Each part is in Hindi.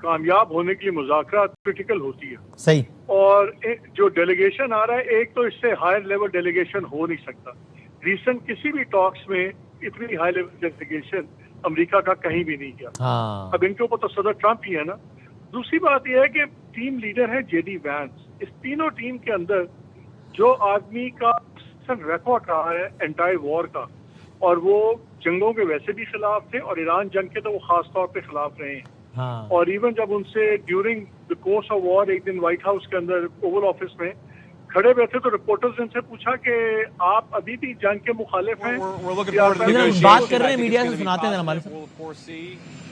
कामयाब होने के लिए मुज़ाकरात क्रिटिकल होती है। सही। और जो डेलीगेशन आ रहा है, एक तो इससे हायर लेवल डेलीगेशन हो नहीं सकता। रिसेंट किसी भी टॉक्स में इतनी हाई लेवल डेलीगेशन अमेरिका का कहीं भी नहीं गया। हाँ। अब इनके ऊपर तो सदर ट्रंप ही है ना। दूसरी बात यह है कि टीम लीडर है जेडी वैंस। इस तीनों टीम के अंदर जो आदमी का रिकॉर्ड रहा है एंटायर वॉर का, और वो जंगों के वैसे भी खिलाफ थे और ईरान जंग के तो वो खास तौर पे खिलाफ रहे हैं। हाँ। और इवन जब उनसे during the course of war एक दिन व्हाइट हाउस के अंदर ओवल ऑफिस में खड़े हुए थे तो रिपोर्टर्स ने इनसे पूछा कि आप अभी भी जंग के मुखालिफ हैं। बात कर रहे हैं, मीडिया से सुनाते हैं हमारे साथ।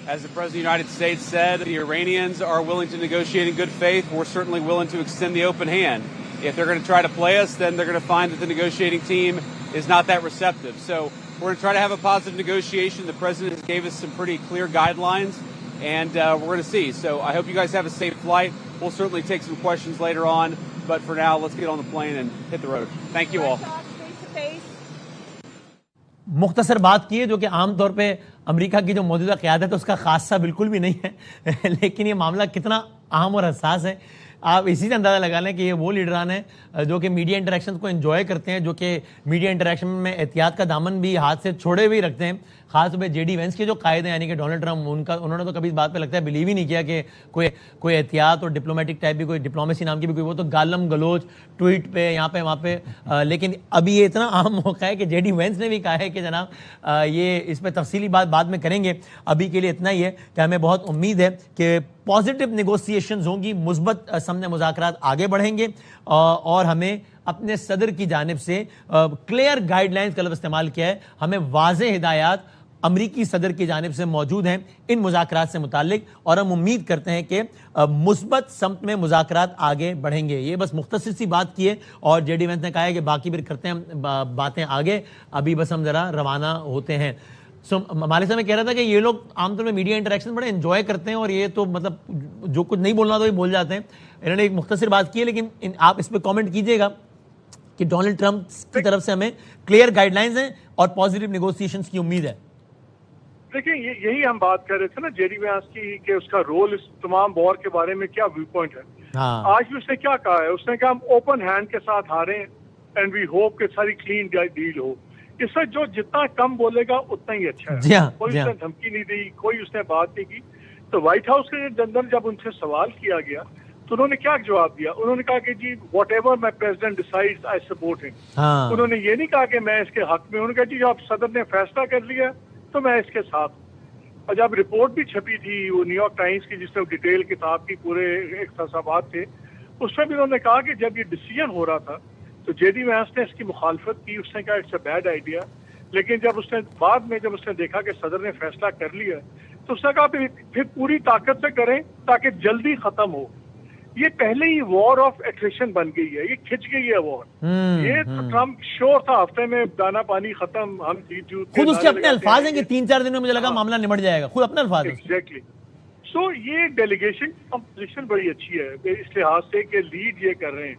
As the President of the United States said, the Iranians are willing to negotiate in good faith. We're certainly willing to extend the open hand. If they're going to try to play us, then they're going to find that the negotiating team is not that receptive. So we're going to try to have a positive negotiation. The President gave us some pretty clear guidelines, and we're going to see. So I hope you guys have a safe flight. We'll certainly take some questions later on, but for now, let's get on the plane and hit the road. Thank you all. मुख्तसर बात की है, जो कि आमतौर पे अमेरिका की जो मौजूदा क़यादत है उसका खासा बिल्कुल भी नहीं है लेकिन ये मामला कितना अहम और हसास है आप इसी से अंदाज़ा लगा लें कि ये वो लीडरान हैं जो कि मीडिया इंटरेक्शन को एंजॉय करते हैं, जो कि मीडिया इंटरेक्शन में एहतियात का दामन भी हाथ से छोड़े हुए रखते हैं। खास तौर पर जेडी वेंस के जो कायद हैं यानी कि डोनाल्ड ट्रंप, उन्होंने तो कभी इस बात पे लगता है बिलीव ही नहीं किया कि कोई एहतियात और डिप्लोमेटिक टाइप भी, कोई डिप्लोमेसी नाम की भी कोई, वो तो गालम गलोच ट्वीट पे यहाँ पे वहाँ पे। लेकिन अभी ये इतना अहम मौका है कि जेडी वेंस ने भी कहा है कि जनाब ये इस पर तफसीली बात बाद में करेंगे, अभी के लिए इतना ही है कि हमें बहुत उम्मीद है कि पॉजिटिव नेगोशिएशंस होंगी, मुस्बत समझ मुज़ाकरात आगे बढ़ेंगे और हमें अपने सदर की जानिब से क्लियर गाइडलाइंस का लफ्ज़ इस्तेमाल किया है, हमें वाज़ेह हिदायत अमरीकी सदर की जानिब से मौजूद हैं इन मुज़ाकरात से मुताल्लिक, और हम उम्मीद करते हैं कि मुस्बत समत में मुज़ाकरात आगे बढ़ेंगे। ये बस मुख्तसर सी बात की है और जेडी वेंस ने कहा है कि बाकी फिर करते हैं बातें आगे, अभी बस हम ज़रा रवाना होते हैं। हमारे समय कह रहा था कि ये लोग आमतौर में मीडिया इंटरेक्शन बड़े एंजॉय करते हैं और ये तो मतलब जो कुछ नहीं बोलना तो ये बोल जाते हैं। इन्होंने एक मुख्तसर बात की है, लेकिन आप इस पर कॉमेंट कीजिएगा कि डोनाल्ड ट्रंप की तरफ से हमें क्लियर गाइडलाइंस हैं और पॉजिटिव नेगोशिएशंस की उम्मीद है। देखिए यही हम बात कर रहे थे ना जेडी वेंस की, कि उसका रोल इस तमाम वॉर के बारे में क्या व्यू पॉइंट है। हाँ। आज भी उसने क्या कहा है, उसने कहा हम ओपन हैंड के साथ हारे एंड वी होप कि सारी क्लीन डील हो। इससे जो जितना कम बोलेगा उतना ही अच्छा है। कोई उसने धमकी नहीं दी, कोई उसने बात नहीं की। तो व्हाइट हाउस के अंदर जब उनसे सवाल किया गया तो उन्होंने क्या जवाब दिया, उन्होंने कहा कि जी whatever my president decides I support him. उन्होंने ये नहीं कहा कि मैं इसके हक में, उन्होंने कहा जी आप सदर ने फैसला कर लिया तो मैं इसके साथ। और जब रिपोर्ट भी छपी थी वो न्यूयॉर्क टाइम्स की, जिसमें डिटेल किताब की पूरे इख्तिसाबात थे, उसमें भी उन्होंने कहा कि जब ये डिसीजन हो रहा था तो जेडी वेंस ने इसकी मुखालफत की, उसने कहा इट्स अ बैड आइडिया। लेकिन जब उसने बाद में जब उसने देखा कि सदर ने फैसला कर लिया तो उसने कहा फिर पूरी ताकत से करें ताकि जल्दी खत्म हो। ये पहले ही वॉर ऑफ एट्रिशन बन गई है, ये खिंच गई है वॉर। ये तो ट्रम्प श्योर था हफ्ते में दाना पानी खत्म, हम जीत खुद उसके अपने अल्फाज हैं कि 3-4 दिन में मुझे लगा मामला निमट जाएगा, खुद अपने अल्फाज। एग्जैक्टली। सो ये डेलीगेशन कंपोजिशन बड़ी अच्छी है इस लिहाज से कि लीड ये कर रहे हैं।